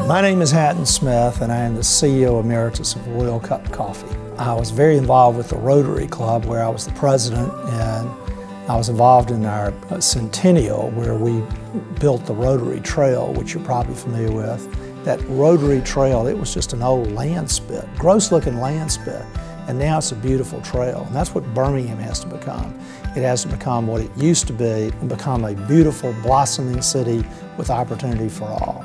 My name is Hatton Smith, and I am the CEO Emeritus of Royal Cup Coffee. I was very involved with the Rotary Club, where I was the president, and I was involved in our centennial, where we built the Rotary Trail, which you're probably familiar with. That Rotary Trail, it was just an old land spit, gross-looking land spit, and now it's a beautiful trail. And that's what Birmingham has to become. It has to become what it used to be and become a beautiful, blossoming city with opportunity for all.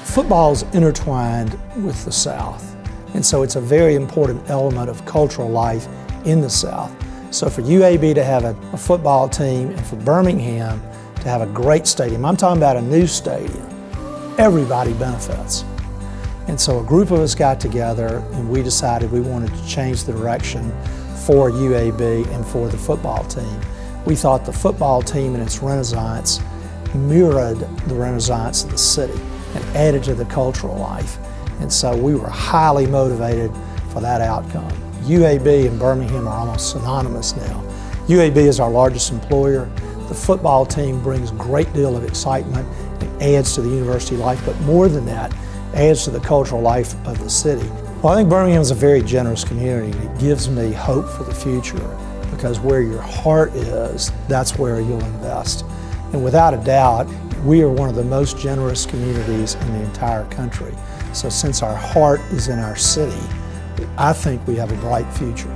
Football is intertwined with the South, and so it's a very important element of cultural life in the South. So for UAB to have a football team and for Birmingham to have a great stadium, I'm talking about a new stadium, everybody benefits. And so a group of us got together and we decided we wanted to change the direction for UAB and for the football team. We thought the football team in its renaissance mirrored the renaissance of the city and added to the cultural life. And so we were highly motivated for that outcome. UAB and Birmingham are almost synonymous now. UAB is our largest employer. The football team brings a great deal of excitement and adds to the university life, but more than that, adds to the cultural life of the city. Well, I think Birmingham is a very generous community, and it gives me hope for the future, because where your heart is, that's where you'll invest. And without a doubt, we are one of the most generous communities in the entire country. So since our heart is in our city, I think we have a bright future.